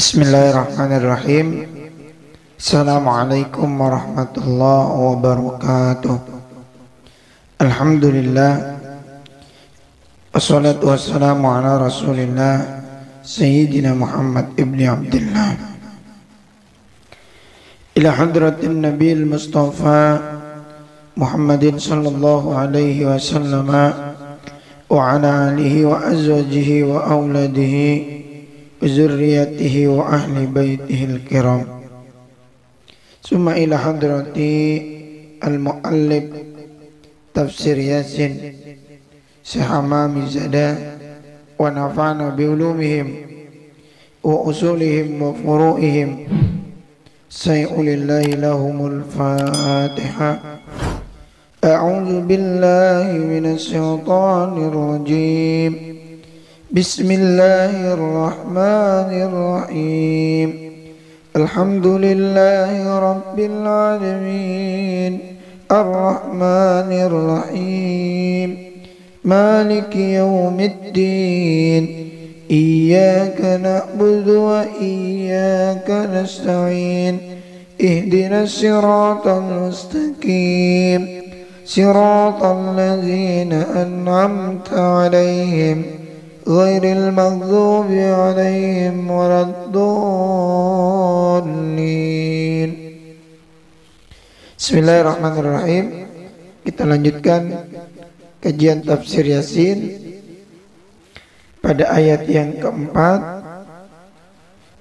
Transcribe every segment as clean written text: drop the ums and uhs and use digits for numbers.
Bismillahirrahmanirrahim. Assalamualaikum warahmatullahi wabarakatuh. Alhamdulillah, wassalatu wassalamu ala rasulillah Sayyidina Muhammad ibn Abdullah ila hadratin Nabil Mustafa Muhammadin sallallahu alaihi wasallam wa ala alihi wa azwajihi wa auladihi zurriyatihi wa ahli baitihil kiram. Summa ila hadrati al-muallif tafsir Yasin Syahama Zada wa nafa'na bi ulumihim wa usulihim wa furu'ihim. Sayulillahi lahumul Fatiha. A'udzu billahi minasy syaithanir rajim. Bismillahirrahmanirrahim. Alhamdulillahi rabbil alamin. Ar-Rahmanirrahim. Maliki yaumiddin. Iyyaka na'budu wa iyyaka nasta'in. Ihdinas siratal mustaqim. Siratal ladzina an'amta 'alaihim ghairil maghdubi 'alaihim waladdallin. Bismillahirrahmanirrahim. Kita lanjutkan kajian tafsir Yasin pada ayat yang keempat.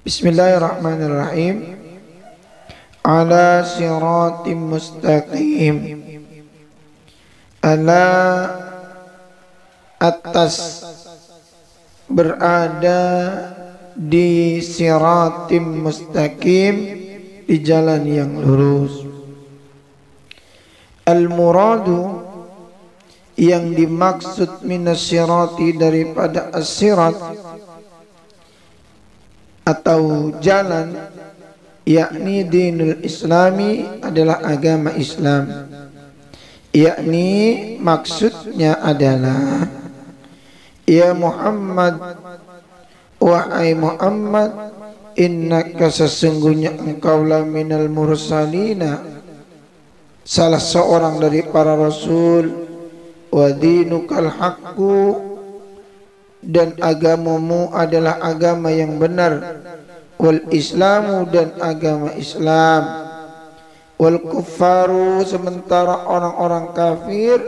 Bismillahirrahmanirrahim. Ala siratim mustaqim. Ala atas berada di siratim mustaqim, di jalan yang lurus. Al-muradu, yang dimaksud minasyirati daripada as-sirat atau jalan, yakni dinul islami, adalah agama Islam. Yakni maksudnya adalah, ya Muhammad, wahai Muhammad, innaka sesungguhnya engkau la minal mursalina, salah seorang dari para rasul, wa dinukal haqqu, dan agamamu adalah agama yang benar, wal islamu, dan agama Islam, wal kuffaru, sementara orang-orang kafir,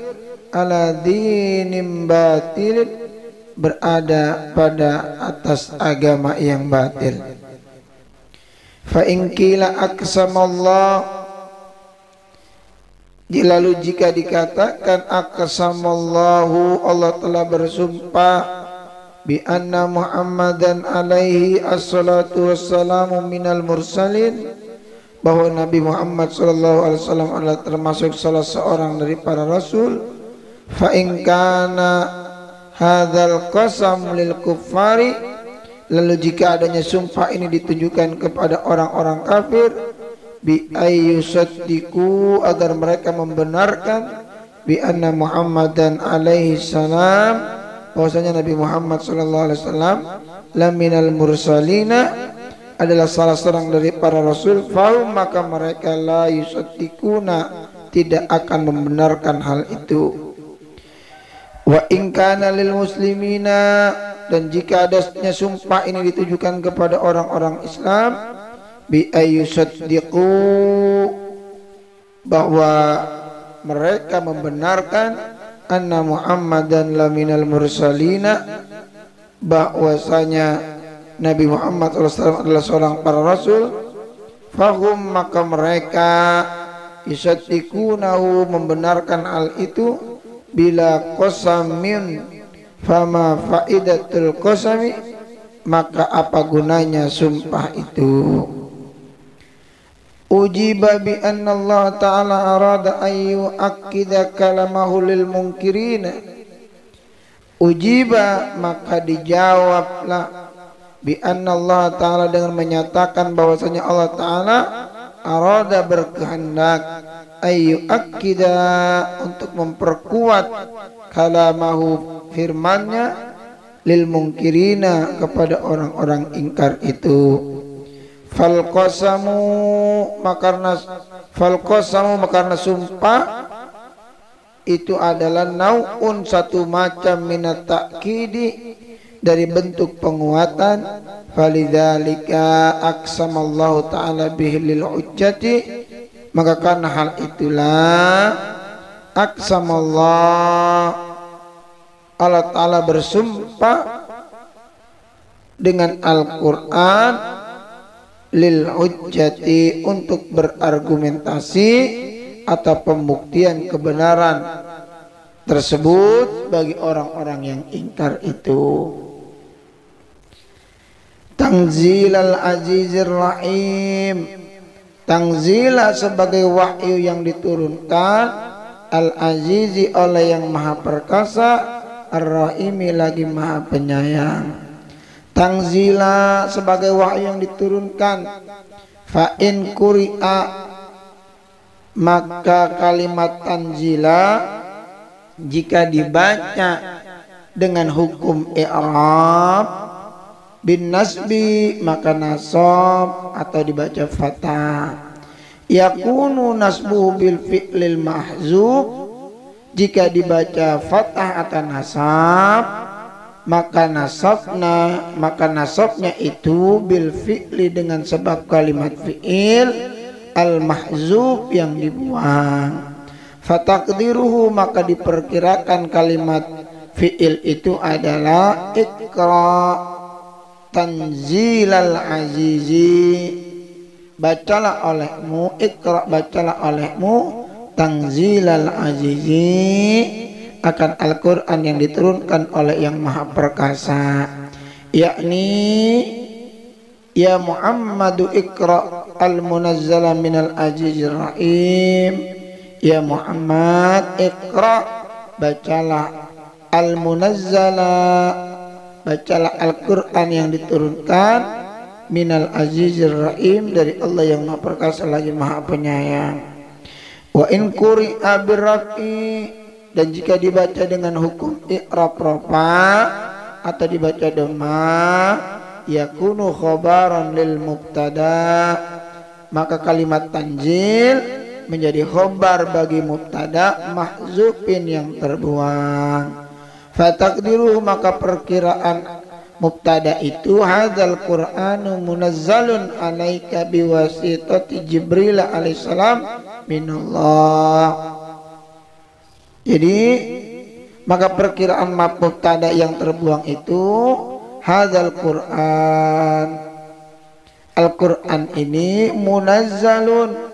ala dinim batil, berada pada atas agama yang batil. Fa in qila aqsamallah, lalu jika dikatakan aqsamallahu, Allah telah bersumpah, bi anna Muhammadan alaihi assalatu wassalamu minal mursalin, bahwa Nabi Muhammad sallallahu alaihi wasallam adalah termasuk salah seorang dari para rasul. Fa in kana hadzal qasam lil kuffari, lalu jika adanya sumpah ini ditujukan kepada orang-orang kafir, bi ayyusaddiqu, agar mereka membenarkan, bi anna Muhammadan alaihi salam, bahwasanya Nabi Muhammad sallallahu alaihi wasallam la minal mursalina, adalah salah seorang dari para rasul, fahum, maka mereka la yusaddiquna, tidak akan membenarkan hal itu. Wa in kana lil muslimina, dan jika adanya sumpah ini ditujukan kepada orang-orang Islam, bi ayyusaddiqu, bahwa mereka membenarkan, anna Muhammadan la minal mursalina, bahwasanya Nabi Muhammad SAW adalah seorang para rasul, fahum, maka mereka yusaddiqunahu, membenarkan hal itu, bila qasamin, fama faidatul qasami, maka apa gunanya sumpah itu. Ujiba bi anna Allah ta'ala arada ayu akida kalamahu lil munkirina. Ujiba, maka dijawablah, bi anna Allah ta'ala, dengan menyatakan bahwasanya Allah ta'ala arada, berkehendak, ayu akida, untuk memperkuat, kalamahu, firmannya, lil mungkirina, kepada orang-orang ingkar itu. falqasamu makarna sumpah itu adalah nau'un satu macam minat ta'kidi dari bentuk penguatan. Falidzalika aqsamallahu ta'ala bihi lil hujjati, maka karena hal itulah aqsamallah Allah Ta'ala bersumpah dengan Al-Quran lil hujjati untuk berargumentasi atau pembuktian kebenaran tersebut bagi orang-orang yang ingkar itu. Tanzilal azizir rahim, tanzila sebagai wahyu yang diturunkan al-azizi oleh yang maha perkasa, ar-rahimi lagi maha penyayang. Tanzila sebagai wahyu yang diturunkan. Fa in quri'a, maka kalimat tanzila jika dibaca dengan hukum i'rab bin nasbi maka nasab atau dibaca fathah. Yakunu nasbuhu bil fi'lil mahzub, jika dibaca fathah atau nasab maka nasabnya itu bil fi'li dengan sebab kalimat fi'il al mahzub yang dibuang. Fataqdiruhu, maka diperkirakan kalimat fi'il itu adalah iqra tanzilal azizi, bacalah olehmu, iqra bacalah olehmu tanzilal azizi, akan Al-Quran yang diturunkan oleh yang maha perkasa, yakni ya Muhammadu iqra al-munazzala minal azizir rahim. Ya Muhammad, iqra bacalah al-munazzala, bacalah Al-Quran yang diturunkan minal azizir rahim, dari Allah yang maha perkasa lagi maha penyayang. Wa in quri'a birrafi, dan jika dibaca dengan hukum i'rab rafa atau dibaca dhamma, yakunu khabaran lil mubtada, maka kalimat tanzil menjadi khobar bagi mubtada mahzufin yang terbuang. Fataqdiruhu, maka perkiraan mubtada itu hadzal qur'anu munazzalun alaika biwasitati Jibril alaihissalam minallah. Jadi maka perkiraan mubtada yang terbuang itu hadzal Qur'an, Al-Quran ini munazzalun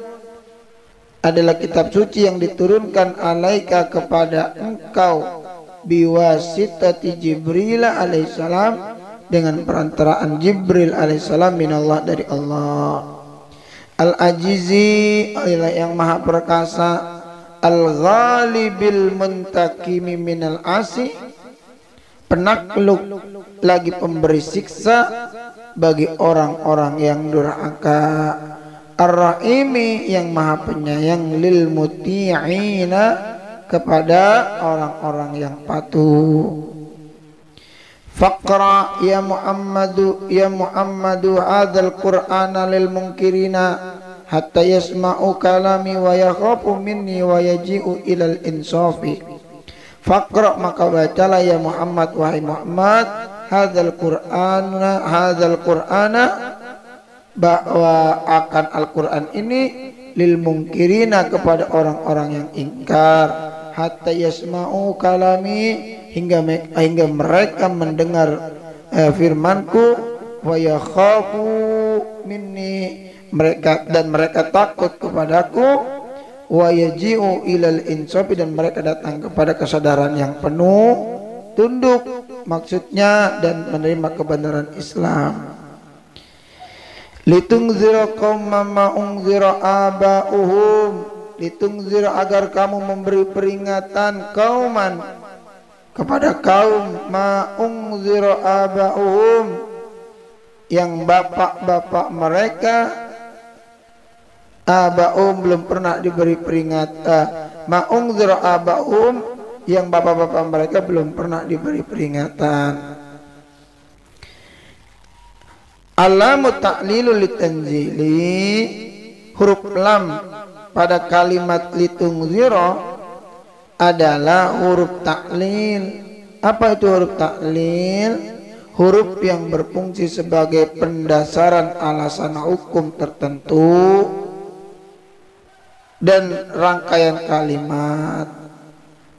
adalah kitab suci yang diturunkan alaika kepada engkau biwasitati Jibril alaihissalam, dengan perantaraan Jibril alaihissalam minallah, dari Allah. Al-ajizi adalah yang maha perkasa, al-ghalibil muntakimi minal asi, penakluk lagi pemberi siksa bagi orang-orang yang durhaka, ar-rahimi yang maha penyayang, lil muti'ina kepada orang-orang yang patuh. Faqra ya Muhammadu hadzal qur'ana lil munkirina hatta yasma'u kalami wa yakhafu minni wa yaji'u ilal insafi. Faqra, maka bacalah ya Muhammad, wahai Muhammad, hadzal qur'ana bahwa akan Al-Quran ini lil munkirina kepada orang-orang yang ingkar, hatta yasma'u kalami hingga mereka mendengar firmanku, wa yakhafu minni mereka takut kepadaku, wa yaji'u ilal insafi dan mereka datang kepada kesadaran yang penuh tunduk, maksudnya dan menerima kebenaran Islam. Litungzira qauman ma unzira aba'uhum, litungzira agar kamu memberi peringatan kauman kepada kaum ma unzira aba'uhum yang bapak-bapak mereka, aba'uhum belum pernah diberi peringatan, ma unzira aba'uhum yang bapak-bapak mereka belum pernah diberi peringatan. Alamu ta'lilu litanzili, huruf lam pada kalimat litungzira adalah huruf ta'lil. Apa itu huruf ta'lil? Huruf yang berfungsi sebagai pendasaran alasan hukum tertentu dan rangkaian kalimat.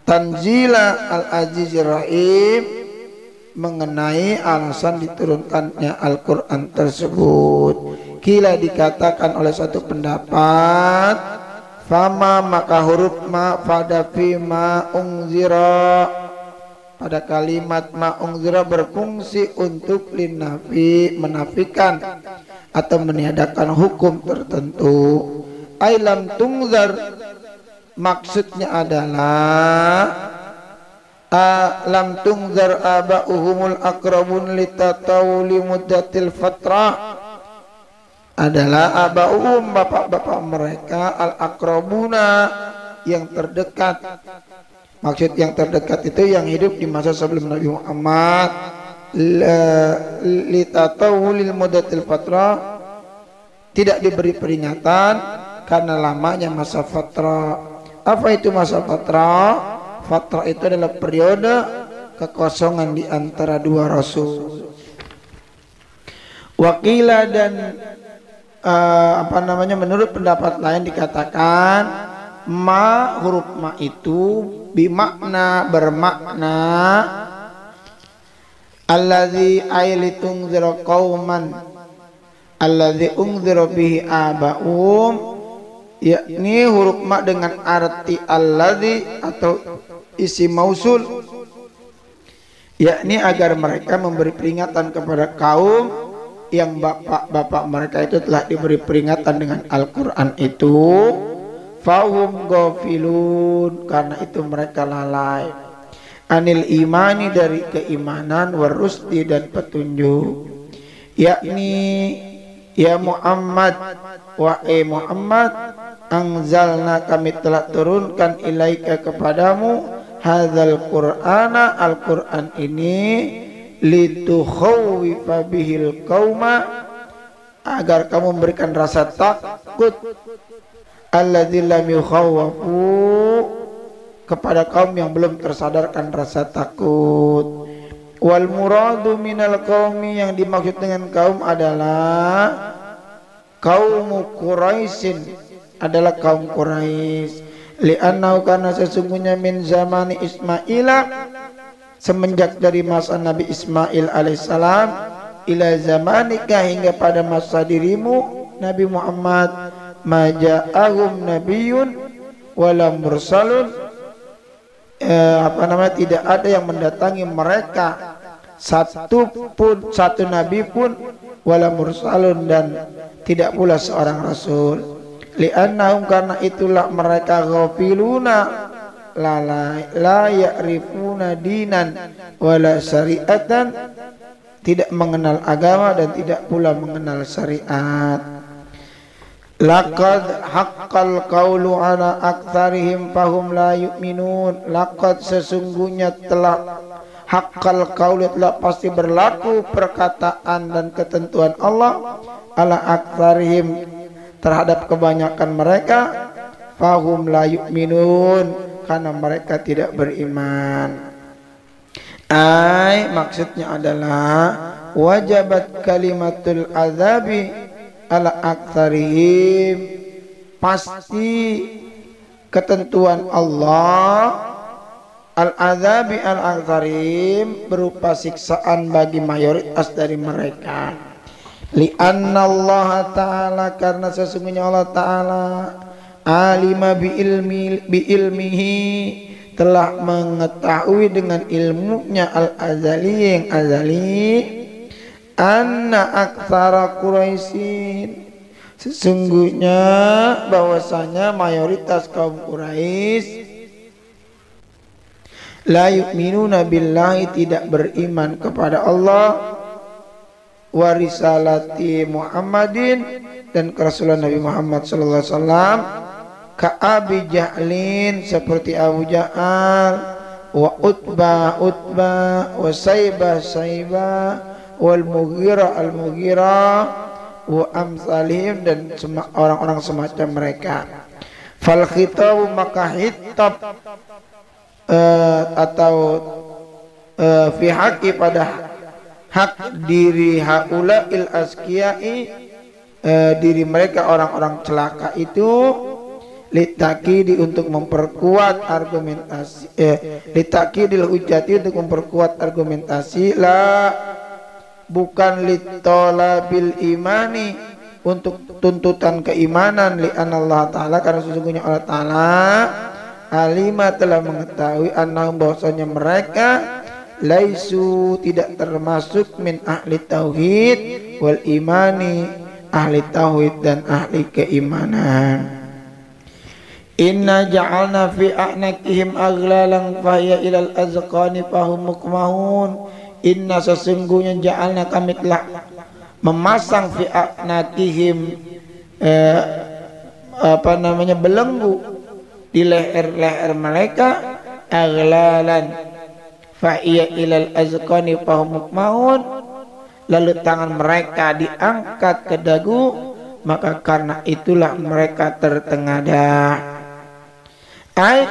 Tanzila al-azizir rahim, mengenai alasan diturunkannya Al-Quran tersebut. Kila dikatakan oleh satu pendapat, fama maka huruf ma pada fi ma ungzira, pada kalimat ma ungzira berfungsi untuk linafi, menafikan atau meniadakan hukum tertentu. Ailam tungzar, maksudnya adalah lam tungzar aba'uhumul akrabun litatawli muddatil fatrah, adalah aba'uhum bapak-bapak mereka al-akrabuna yang terdekat. Maksud yang terdekat itu yang hidup di masa sebelum Nabi Muhammad. Litatawlil muddatil fatrah, tidak diberi peringatan karena lamanya masa fatrah. Apa itu masa fatrah? Fatrah itu adalah periode kekosongan di antara dua rasul. Wakila dan menurut pendapat lain dikatakan ma, huruf ma itu bimakna, bermakna allazi ailitungzira qauman allazi ungzira bihi aba'um, yakni huruf ma dengan arti allazi atau isi mausul, yakni agar mereka memberi peringatan kepada kaum yang bapak-bapak mereka itu telah diberi peringatan dengan Al-Quran itu. Fahum ghafilun, karena itu mereka lalai. Anil imani, dari keimanan, warusdi dan petunjuk. Yakni ya Muhammad, wahai Muhammad, anzalna kami telah turunkan ilaika kepadamu hadzal qur'ana, Al-Qur'an ini, litukhawifa bihil qauma, agar kamu memberikan rasa takut, alladzi lam yukhawwafu, kepada kaum yang belum tersadarkan rasa takut. Wal muradu minal qaumi, yang dimaksud dengan kaum adalah kaum Quraisyin, adalah kaum Quraisy. Li'annahu, karena sesungguhnya min zamani Ismaila, semenjak dari masa Nabi Ismail alaihissalam, ila zamanika, hingga pada masa dirimu Nabi Muhammad, maja'ahum nabiyun wala mursalun, tidak ada yang mendatangi mereka satu nabi pun, wala mursalun, dan tidak pula seorang rasul. Li'annahum, karena itulah mereka ghafiluna, la ya'rifuna dinan wala syariatan, tidak mengenal agama dan tidak pula mengenal syariat. Laqad haqqal qawlu ala aktsarihim fahum la yu'minun. Laqad, sesungguhnya telah haqqal qawlu, telah pasti berlaku perkataan dan ketentuan Allah ala aktsarihim, terhadap kebanyakan mereka, fahum la yu'minun, karena mereka tidak beriman. Maksudnya adalah wajabat kalimatul azabi ala aktsarihim, pasti ketentuan Allah al-azabi al-aktsarihim, berupa siksaan bagi mayoritas dari mereka. Li'anna Allah Ta'ala, karena sesungguhnya Allah Ta'ala alima bi ilmihi, telah mengetahui dengan ilmunya al-azali, yang azali, anna aktsara Quraisyin, sesungguhnya bahwasanya mayoritas kaum Quraisy la yu'minuna billahi, tidak beriman kepada Allah, wa risalati Muhammadin, dan kerasulan Nabi Muhammad sallallahu alaihi wasallam, ka Abi Jahlin, seperti Abu Jahal, wa Utbah, wa Saibah, wal Mughirah al-Mughirah wa amsalihim dan orang-orang semacam mereka. Fal khitabu maka hitab atau fi haqqi pada hak diri haula il askiyai diri mereka orang-orang celaka itu litakidi untuk memperkuat argumentasi litakidil hujjati untuk memperkuat argumentasi la bukan litolabil imani untuk tuntutan keimanan li anallah taala karena sesungguhnya Allah taala alima telah mengetahui annahum bahwasanya mereka laisu tidak termasuk min ahli tauhid wal imani ahli tauhid dan ahli keimanan. Inna ja'alna fi a'naqihim aghlalan fahiya ilal azqani fahum mukmahun. Inna sesungguhnya ja'alna kami telah memasang fi a'naqihim belenggu di leher-leher mereka aghlalan fahiya ilal azqani fahum mukmahun. Lalu tangan mereka diangkat ke dagu, maka karena itulah mereka tertengadah. Ay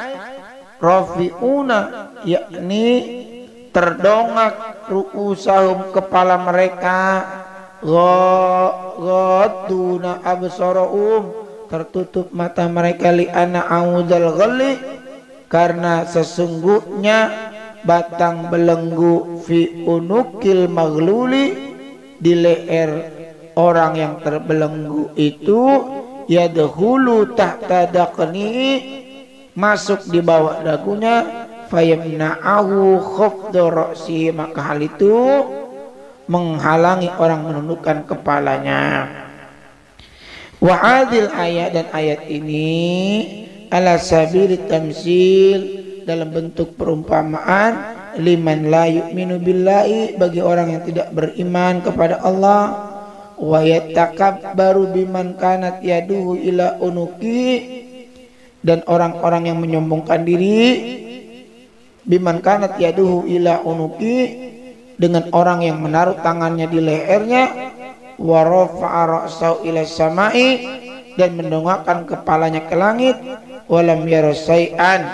rafi'una yakni terdongak ru'usahum kepala mereka, ghadduna absarahum tertutup mata mereka, li ana auzal ghalli karena sesungguhnya batang belenggu fi unukil maghluli di leher orang yang terbelenggu itu yadkhulu tahta daqni masuk di bawah dagunya, fayamna'ahu khafdu ra'sihi maka hal itu menghalangi orang menundukkan kepalanya. Wa hadhil ayat dan ayat ini ala sabili tamsil dalam bentuk perumpamaan liman la yu'minu billahi bagi orang yang tidak beriman kepada Allah, wa yatakabbaru biman kanat yaduhu ila unuki dan orang-orang yang menyombongkan diri biman kanat yaduhu ila unuki dengan orang yang menaruh tangannya di lehernya, wa rafa'a ra'sahu ila samai dan mendongakkan kepalanya ke langit, walam yara syai'an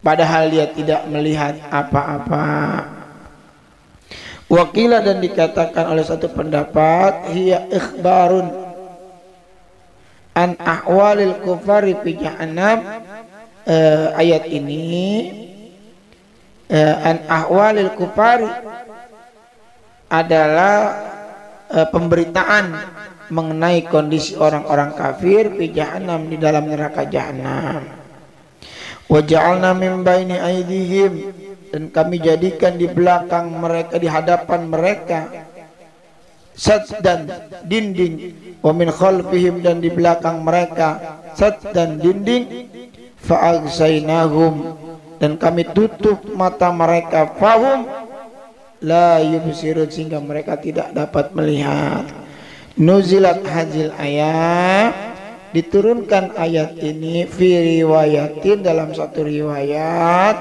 padahal dia tidak melihat apa-apa. Wakila dan dikatakan oleh satu pendapat hiya ikhbarun an ahwalil kufari fi jahannam. Ayat ini an ahwalil kufari adalah pemberitaan mengenai kondisi orang-orang kafir fi jahannam di dalam neraka jahannam. Wa ja'alna min baini aydihim dan kami jadikan di belakang mereka di hadapan mereka saddan dinding, wa min khalfihim dan di belakang mereka saddan dinding, fa'agsainahum dan kami tutup mata mereka, fahum la yubsirun sehingga mereka tidak dapat melihat. Nuzilat hadzal ayat diturunkan ayat ini fi riwayatin dalam satu riwayat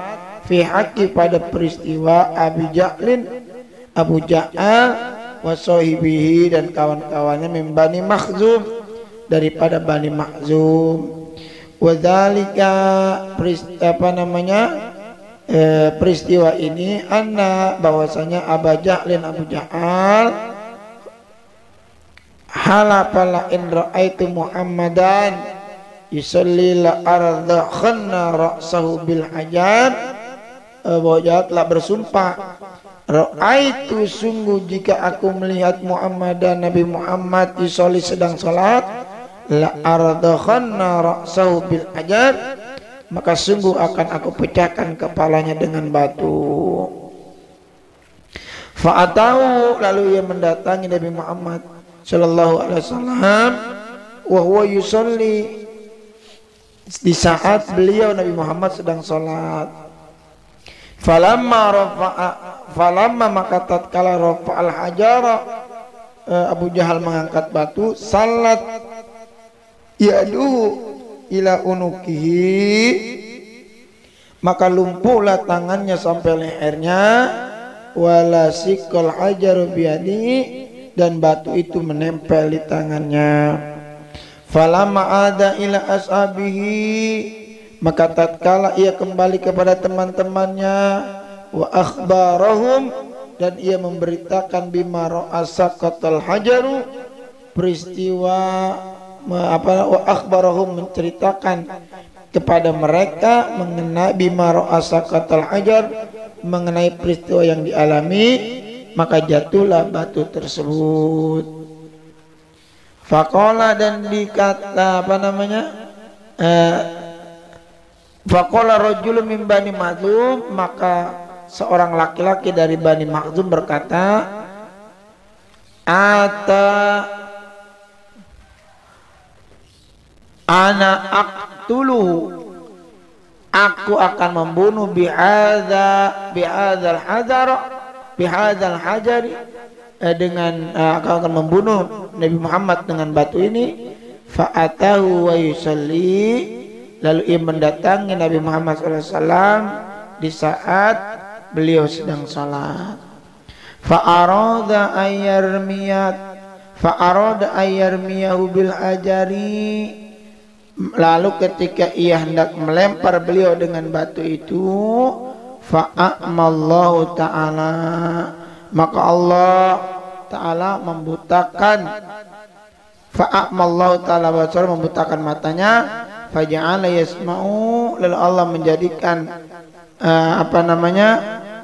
fi haqqi pada peristiwa Abu Ja'al wa sahibihi dan kawan-kawannya min Bani Makhzum daripada Bani Makhzum. Wa dzalika peristiwa ini anna bahwasanya Abu Ja'al halafala in ra'aitu Muhammadan yusalli la ardakhanna ra'sahu bil hajar. Abu Ja'al telah bersumpah, ra'aitu sungguh jika aku melihat Muhammadan Nabi Muhammad yusalli sedang salat, la ardakhanna ra'sahu bil hajar maka sungguh akan aku pecahkan kepalanya dengan batu. Fa'atahu lalu ia mendatangi Nabi Muhammad sallallahu alaihi wasallam wa huwa yusalli di saat beliau Nabi Muhammad sedang salat. Falamma maka tatkala rafa'al hajara Abu Jahal mengangkat batu, salat yaduhu ila unukihi maka lumpuhlah tangannya sampai lehernya, wala sikol hajaru biyadihi, dan batu itu menempel di tangannya. Falamma ada ila ashabihi, maka tatkala ia kembali kepada teman-temannya, wa akhbarahum, dan ia memberitakan bima ra'a saqatal hajaru, peristiwa wa akhbarahum, menceritakan kepada mereka mengenai bima ra'a saqatal hajar, mengenai peristiwa yang dialami, maka jatuhlah batu tersebut. Faqala, dan dikata faqala rajulun min Bani Makhzum, maka seorang laki-laki dari Bani Makhzum berkata, ana aqtuluhu, aku akan membunuh bihadzal hajari, dengan aku akan membunuh Nabi Muhammad dengan batu ini. Fa'atahu wa yusalli, lalu ia mendatangi Nabi Muhammad SAW di saat beliau sedang salat. Fa'arada ayyarmiyahu bil ajari, lalu ketika ia hendak melempar beliau dengan batu itu, fa'amallahu ta'ala, maka Allah ta'ala membutakan, fa'amallahu ta'ala basar, membutakan matanya, faja'ala yasma'u, lalu Allah menjadikan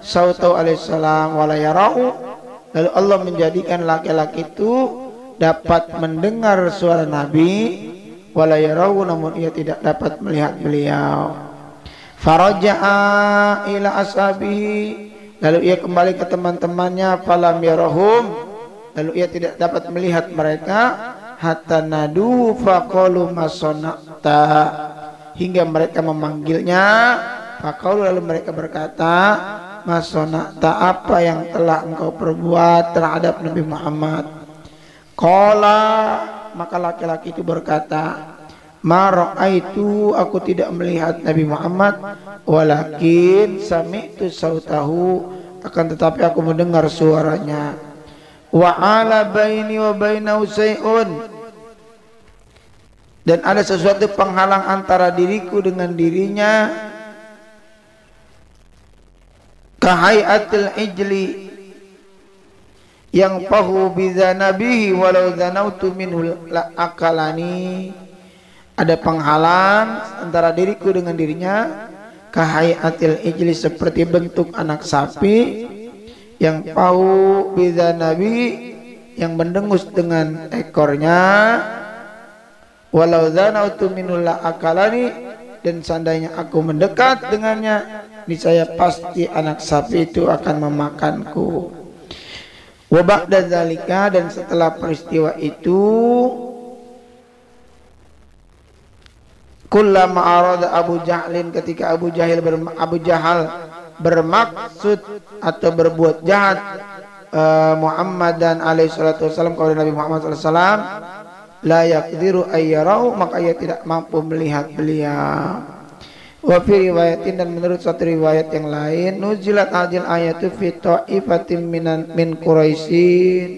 sautau alaihissalam wala yara'u, lalu Allah menjadikan laki-laki itu dapat mendengar suara Nabi, wala yara'u, namun ia tidak dapat melihat beliau. Faraja'a ila ashabihi, lalu ia kembali ke teman-temannya, falam yarahum, lalu ia tidak dapat melihat mereka, hatta nadu faqalu masonakta, hingga mereka memanggilnya, faqalu, lalu mereka berkata, masonakta, apa yang telah engkau perbuat terhadap Nabi Muhammad. Qala, maka laki-laki itu berkata, ma ra'aitu, aku tidak melihat Nabi Muhammad, walakin sami'tu sautahu, akan tetapi aku mendengar suaranya. Wa ala baini wa bainahu say'un, dan ada sesuatu penghalang antara diriku dengan dirinya, kahayatil ijli yang pahu bizanabihi walau zanautu minhu la akalani, ada penghalang antara diriku dengan dirinya, kahayatil ijli, seperti bentuk anak sapi, yang pahu bizanabi, yang mendengus dengan ekornya, walau zanautu minhu la akalani, dan seandainya aku mendekat dengannya, niscaya pasti anak sapi itu akan memakanku. Wa ba'da zalika, dan setelah peristiwa itu, kullama arada Abu Jahlin, ketika Abu Jahal bermaksud atau berbuat jahat Muhammad dan alaihi salatu wasallam, kepada Nabi Muhammad sallallahu alaihi wasallam, la yaqdiru ayyarahu, maka ia tidak mampu melihat beliau. Wa fi riwayatin, dan menurut satu riwayat yang lain, nuzilat hadil ayatu fi ta'ifatin min Quraisyin,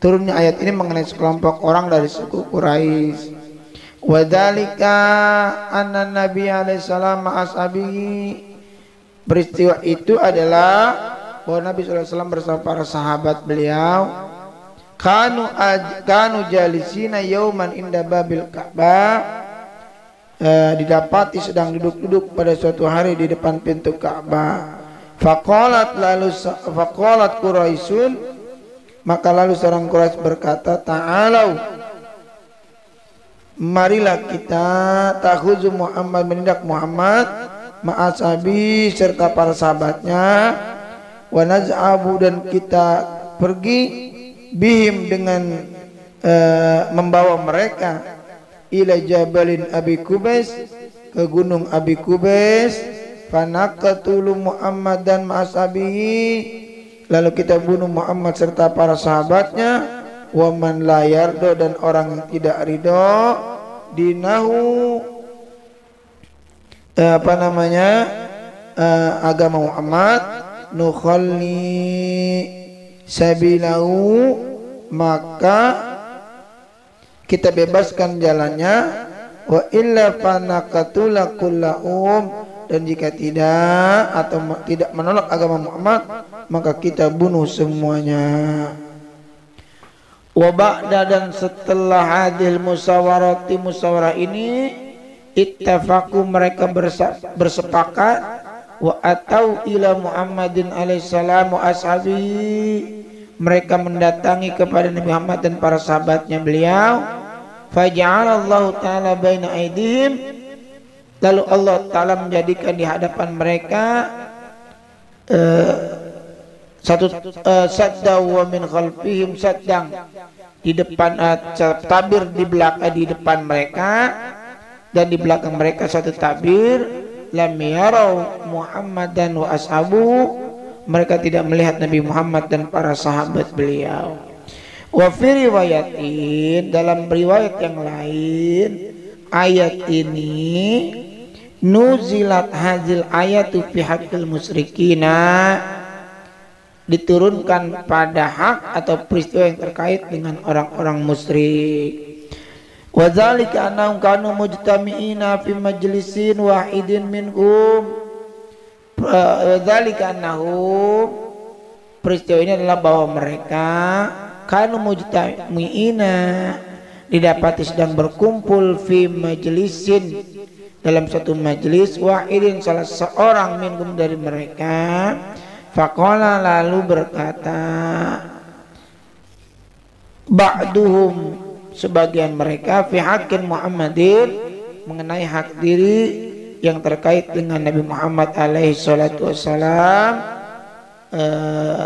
turunnya ayat ini mengenai sekelompok orang dari suku Quraisy. Wa dzalika anna Nabi alaihi salam ma'ashabihi, peristiwa itu adalah bahwa Nabi sallallahu alaihi wasallam bersama para sahabat beliau, kanu jalisina yauman inda babil Ka'bah, didapati sedang duduk-duduk pada suatu hari di depan pintu Ka'bah. Faqalat Quraisyun, maka lalu seorang Quraisy berkata, ta'alau, marilah kita, takhuzu Muhammad, menindak Muhammad, ma'asabi, serta para sahabatnya, wa naz'abu, dan kita pergi, bihim, dengan membawa mereka, ila jabalin Abi Kubais, ke gunung Abi Kubais, fanaqatulu Muhammadan ma'asabihi, lalu kita bunuh Muhammad serta para sahabatnya, wa man la yardo, dan orang yang tidak ridho, dinahu, agama Muhammad, nukhalli sabilahu, maka kita bebaskan jalannya. Wa illa fanaqatula kullahum, dan jika tidak atau tidak menolak agama Muhammad, maka kita bunuh semuanya. Wa ba'da, dan setelah hadil musawarati, musyawarah ini, ittafaqu, mereka bersepakat, wa atau ila Muhammadin alaihissalam wa ashabi, mereka mendatangi kepada Nabi Muhammad dan para sahabatnya beliau. Faja'alallahu ta'ala baina aidihim, lalu Allah ta'ala menjadikan di hadapan mereka satu sadda wa min khalfihim saddang, di depan tabir di belakang, di depan mereka dan di belakang mereka satu tabir. Lam yarau Muhammadan wa ashabu, mereka tidak melihat Nabi Muhammad dan para sahabat beliau. Wa fi riwayatin, dalam riwayat yang lain, ayat ini nuzilat hazil ayatu fi haqqil musyrikina, diturunkan pada hak atau peristiwa yang terkait dengan orang-orang musyrik. Wa dzalika annahum kanu mujtami'ina fi majlisin wahidin minhum. Wa dzalika annahum, peristiwa ini adalah bahwa mereka kanu mujtami'ina, didapati sedang berkumpul fi majlisin, dalam satu majlis, wahidin, salah seorang minhum dari mereka. Faqala, lalu berkata, ba'duhum, sebagian mereka, fi haqqin Muhammadin, mengenai hak diri yang terkait dengan Nabi Muhammad alaihi salatu wassalam,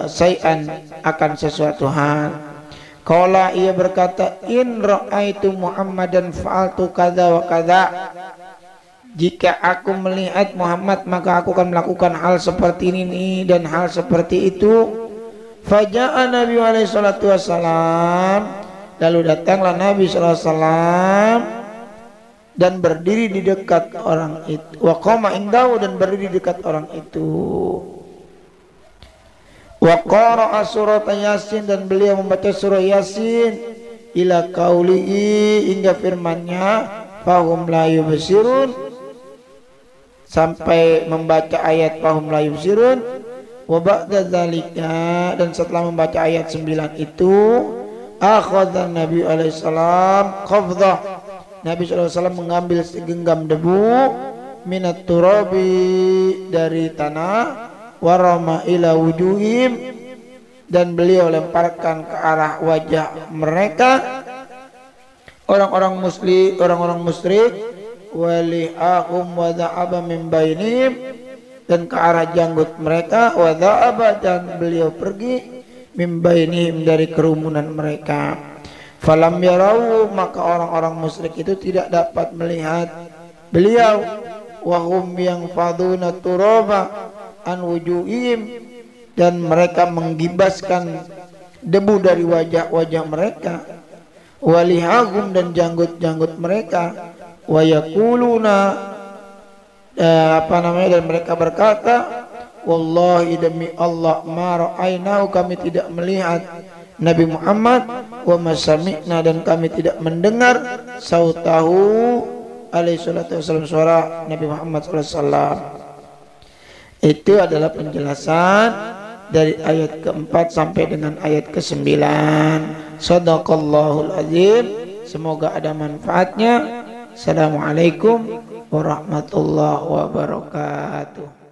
say'an, akan sesuatu hal. Qala, ia berkata, in ra'aitu Muhammadan fa'altu kadza wa kadza, jika aku melihat Muhammad maka aku akan melakukan hal seperti ini dan hal seperti itu. Faja'a Nabi alaihi salatu wassalam, lalu datanglah Nabi sallallahu alaihi wasallam dan berdiri di dekat orang itu. Wa qama indahu, dan berdiri di dekat orang itu. Wa qara'a surat Yasin, dan beliau membaca surah Yasin, ila qaulihi, hingga firman-Nya, fahum la yubsirun, sampai membaca ayat fahum la yubsirun. Wa ba'da dzalika, dan setelah membaca ayat 9 itu, akhadha Nabi alaihi salam qabdah, Nabi sallallahu alaihi wasallam mengambil segenggam debu, minat turabi, dari tanah, warama ila wujuhim, dan beliau lemparkan ke arah wajah mereka, orang-orang musyrik, walihahum wa dha'aba min bainihim, dan ke arah janggut mereka, wa dha'aba, dan beliau pergi, min bainihim, dari kerumunan mereka. Falam yarau, maka orang-orang musyrik itu tidak dapat melihat beliau. Wahum yang faduna turaba an wujuhim, dan mereka menggibaskan debu dari wajah-wajah mereka. Walihagum, dan janggut-janggut mereka. Wa yaquluna, dan mereka berkata, wallahi, demi Allah, ma ra'ainahu, kami tidak melihat Nabi Muhammad, wa masami'na, dan kami tidak mendengar sautahu alaihi salatu wassalam, suara Nabi Muhammad sallallahu alaihi wasallam. Itu adalah penjelasan dari ayat keempat sampai dengan ayat ke-9. Shadaqallahul azim. Semoga ada manfaatnya. Assalamualaikum warahmatullahi wabarakatuh.